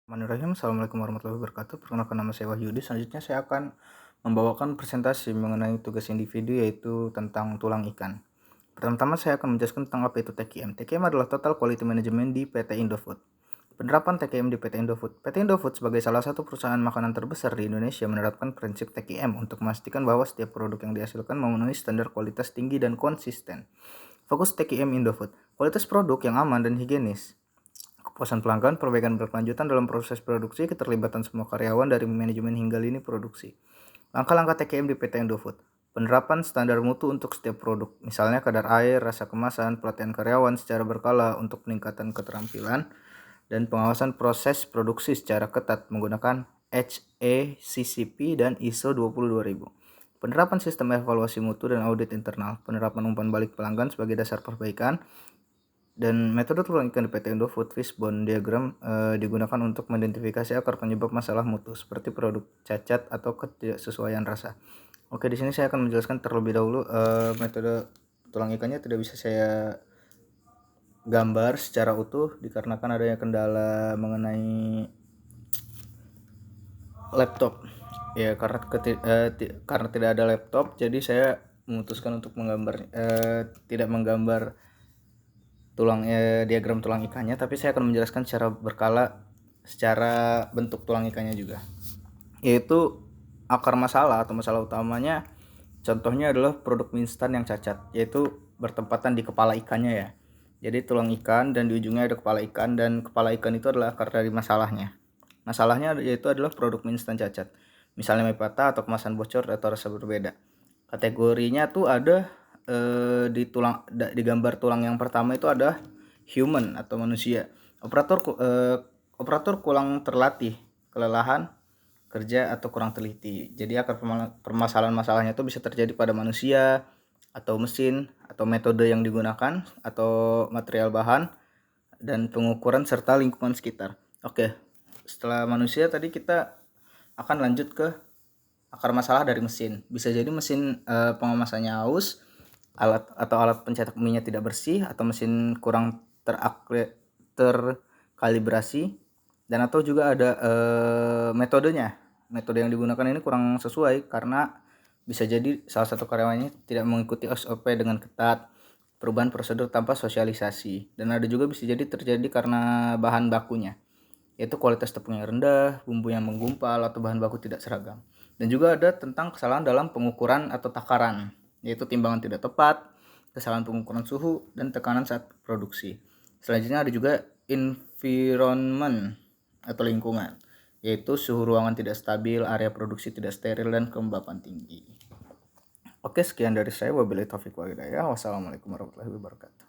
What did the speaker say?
Bismillahirrahmanirrahim. Assalamualaikum warahmatullahi wabarakatuh. Perkenalkan, nama saya Wahyudi. Selanjutnya saya akan membawakan presentasi mengenai tugas individu, yaitu tentang tulang ikan. Pertama-tama saya akan menjelaskan tentang apa itu TQM. TQM adalah Total Quality Management di PT Indofood. Penerapan TQM di PT Indofood. PT Indofood sebagai salah satu perusahaan makanan terbesar di Indonesia menerapkan prinsip TQM untuk memastikan bahwa setiap produk yang dihasilkan memenuhi standar kualitas tinggi dan konsisten. Fokus TQM Indofood, kualitas produk yang aman dan higienis, kepuasan pelanggan, perbaikan berkelanjutan dalam proses produksi, keterlibatan semua karyawan dari manajemen hingga lini produksi. Langkah-langkah TQM di PT Indofood. Penerapan standar mutu untuk setiap produk, misalnya kadar air, rasa kemasan, pelatihan karyawan secara berkala untuk peningkatan keterampilan, dan pengawasan proses produksi secara ketat menggunakan HACCP dan ISO 22000. Penerapan sistem evaluasi mutu dan audit internal, penerapan umpan balik pelanggan sebagai dasar perbaikan, dan metode tulang ikan di PT Indofood Fishbone Diagram digunakan untuk mengidentifikasi akar penyebab masalah mutu seperti produk cacat atau ketidaksesuaian rasa. Oke, di sini saya akan menjelaskan terlebih dahulu metode tulang ikannya tidak bisa saya gambar secara utuh dikarenakan adanya kendala mengenai laptop. Ya, karena tidak ada laptop, jadi saya memutuskan untuk tidak menggambar diagram tulang ikannya, tapi saya akan menjelaskan secara berkala secara bentuk tulang ikannya juga, yaitu akar masalah atau masalah utamanya. Contohnya adalah produk mie instan yang cacat, yaitu bertempatan di kepala ikannya ya. Jadi tulang ikan dan di ujungnya ada kepala ikan, dan kepala ikan itu adalah akar dari masalahnya. Masalahnya yaitu adalah produk mie instan cacat, misalnya mie patah atau kemasan bocor atau rasa berbeda. Kategorinya tuh ada di gambar tulang yang pertama itu ada human atau manusia. Operator kurang terlatih, kelelahan kerja atau kurang teliti. Jadi akar permasalahan-masalahnya itu bisa terjadi pada manusia atau mesin atau metode yang digunakan atau material bahan dan pengukuran serta lingkungan sekitar. Oke, setelah manusia tadi kita akan lanjut ke akar masalah dari mesin. Bisa jadi mesin pengemasannya haus, alat pencetak minyak tidak bersih, atau mesin kurang terkalibrasi, dan atau juga ada metodenya. Metode yang digunakan ini kurang sesuai karena bisa jadi salah satu karyawannya tidak mengikuti SOP dengan ketat, perubahan prosedur tanpa sosialisasi, dan ada juga bisa jadi terjadi karena bahan bakunya, yaitu kualitas tepung yang rendah, bumbu yang menggumpal, atau bahan baku tidak seragam. Dan juga ada tentang kesalahan dalam pengukuran atau takaran, yaitu timbangan tidak tepat, kesalahan pengukuran suhu, dan tekanan saat produksi. Selanjutnya ada juga environment atau lingkungan, yaitu suhu ruangan tidak stabil, area produksi tidak steril, dan kelembapan tinggi. Oke, sekian dari saya. Wabillahi taufiq wal hidayah. Wassalamualaikum warahmatullahi wabarakatuh.